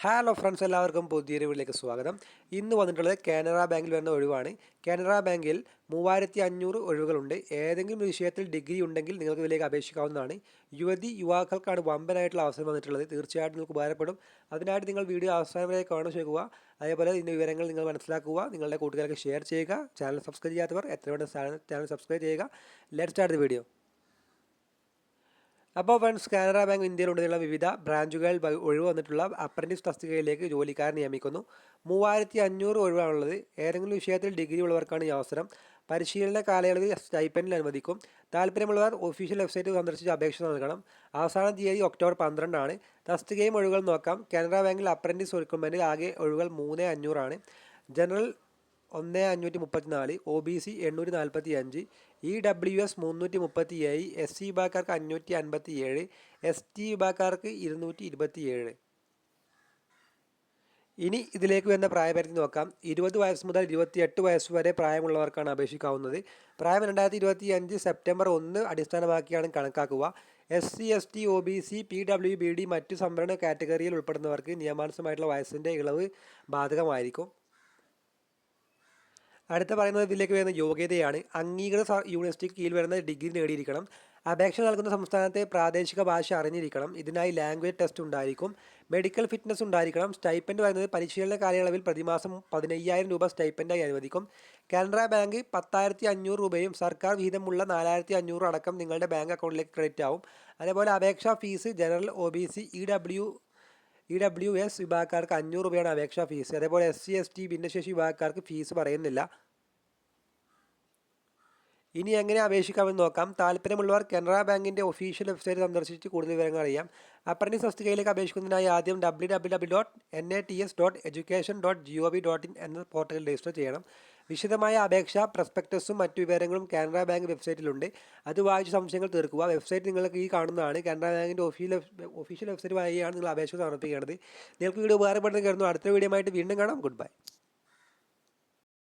Hello friends, എല്ലാവർക്കും പുതിയൊരു വീട്ടിലേക്ക് സ്വാഗതം. ഇന്ന് വന്നിട്ടുള്ളത് കാനറ ബാങ്കിൽ വരുന്ന ഒഴിവാണ്. കാനറ ബാങ്കിൽ 3500 ഒഴിവുകളുണ്ട്. ഏതെങ്കിലും വിഷയത്തിൽ ഡിഗ്രി ഉണ്ടെങ്കിൽ നിങ്ങൾക്ക് ഇതിലേക്ക് അപേക്ഷിക്കാവുന്നതാണ്. യുവാക്കൾക്കാണ് വമ്പനായിട്ടുള്ള അവസരം വന്നിട്ടുള്ളത്. തീർച്ചയായിട്ടും നിങ്ങൾക്ക് ഉപകാരപ്പെടും. അതിനായിട്ട് നിങ്ങൾ വീഡിയോ അവസാനം വരെ കാണാൻ ശ്രമിക്കുക. അതേപോലെ ഇതിൻ്റെ വിവരങ്ങൾ നിങ്ങൾ മനസ്സിലാക്കുക. നിങ്ങളുടെ കൂട്ടുകാർക്ക് ഷെയർ ചെയ്യുക. ചാനൽ സബ്സ്ക്രൈബ് ചെയ്യാത്തവർ എത്രയോടെ ചാനൽ സബ്സ്ക്രൈബ് ചെയ്യുക. Let's start the video. അപ്പോൾ ഫ്രണ്ട്സ്, കാനറ ബാങ്ക് ഇന്ത്യയിലുടനീള വിവിധ ബ്രാഞ്ചുകൾ ഒഴിവ് വന്നിട്ടുള്ള അപ്രന്റീസ് തസ്തികയിലേക്ക് ജോലിക്കാരെ നിയമിക്കുന്നു. 3500 ഒഴിവാണുള്ളത്. ഏതെങ്കിലും വിഷയത്തിൽ ഡിഗ്രി ഉള്ളവർക്കാണ് ഈ അവസരം. പരിശീലന കാലയളവിൽ സ്റ്റൈപ്പൻഡിൽ അനുവദിക്കും. താല്പര്യമുള്ളവർ ഒഫീഷ്യൽ വെബ്സൈറ്റ് സന്ദർശിച്ച് അപേക്ഷ നൽകണം. അവസാന തീയതി ഒക്ടോബർ 12 തസ്തികയും ഒഴിവുകൾ നോക്കാം. കാനറ ബാങ്കിൽ അപ്രന്റീസ് റിക്രൂട്ട്മെൻറ്റിൽ ആകെ ഒഴിവുകൾ 3500 ജനറൽ 1534, OBC 845, EWS 337, SC വിഭാഗക്കാർക്ക് 557, ST വിഭാഗക്കാർക്ക് 227. ഇനി ഇതിലേക്ക് വരുന്ന പ്രായപരിധി നോക്കാം. 20 വയസ്സ് മുതൽ 28 വയസ്സ് വരെ പ്രായമുള്ളവർക്കാണ് അപേക്ഷിക്കാവുന്നത്. പ്രായം 2025 സെപ്റ്റംബർ 1 അടിസ്ഥാനമാക്കിയാണ് കണക്കാക്കുക. SC, ST, OBC, PWBD മറ്റു സംവരണ കാറ്റഗറിയിൽ ഉൾപ്പെടുന്നവർക്ക് നിയമാനുസൃതമായിട്ടുള്ള വയസ്സിൻ്റെ ഇളവ് ബാധകമായിരിക്കും. അടുത്ത പറയുന്നത് ഇതിലേക്ക് വരുന്ന യോഗ്യതയാണ്. അംഗീകൃത യൂണിവേഴ്സിറ്റിക്ക് കീഴിൽ വരുന്ന ഡിഗ്രി നേടിയിരിക്കണം. അപേക്ഷ നൽകുന്ന സംസ്ഥാനത്തെ പ്രാദേശിക ഭാഷ അറിഞ്ഞിരിക്കണം. ഇതിനായി ലാംഗ്വേജ് ടെസ്റ്റ് ഉണ്ടായിരിക്കും. മെഡിക്കൽ ഫിറ്റ്നസ് ഉണ്ടായിരിക്കണം. സ്റ്റൈപ്പൻഡ് പറയുന്നത് പരിശീലന കാലയളവിൽ പ്രതിമാസം 15,000 രൂപ സ്റ്റൈപ്പൻഡായി അനുവദിക്കും. കാനറ ബാങ്ക് 10,500 രൂപയും സർക്കാർ വിഹിതമുള്ള 4,500 അടക്കം നിങ്ങളുടെ ബാങ്ക് അക്കൗണ്ടിലേക്ക് ക്രെഡിറ്റ് ആവും. അതേപോലെ അപേക്ഷാ ഫീസ് ജനറൽ, OBC, EWS വിഭാഗക്കാർക്ക് 500 രൂപയാണ് അപേക്ഷാ ഫീസ്. അതേപോലെ SC, ST ഭിന്നശേഷി വിഭാഗക്കാർക്ക് ഫീസ് പറയുന്നില്ല. ഇനി എങ്ങനെ അപേക്ഷിക്കാമെന്ന് നോക്കാം. താല്പര്യമുള്ളവർ കാനറ ബാങ്കിൻ്റെ ഒഫീഷ്യൽ വെബ്സൈറ്റ് സന്ദർശിച്ച് കൂടുതൽ വിവരങ്ങൾ അറിയാം. അപ്രന്റീസ് തസ്തികയിലേക്ക് അപേക്ഷിക്കുന്നതിനായി ആദ്യം www.nats.education.gov.in എന്ന പോർട്ടലിൽ രജിസ്റ്റർ ചെയ്യണം. വിശദമായ അപേക്ഷ, പ്രസ്പെക്ടസും മറ്റു വിവരങ്ങളും കാനറ ബാങ്ക് വെബ്സൈറ്റിലുണ്ട്. അത് വായിച്ച് സംശയങ്ങൾ തീർക്കുക. വെബ്സൈറ്റ് നിങ്ങൾക്ക് ഈ കാണുന്നതാണ്. കാനറ ബാങ്കിൻ്റെ ഒഫീഷ്യൽ വെബ്സൈറ്റ് വഴിയാണ് നിങ്ങൾ അപേക്ഷ സമർപ്പിക്കേണ്ടത്. നിങ്ങൾക്ക് വീഡിയോ ഉപകാരപ്പെടുന്ന കരുതുന്നു. അടുത്ത വീഡിയോ ആയിട്ട് വീണ്ടും കാണാം. Good bye.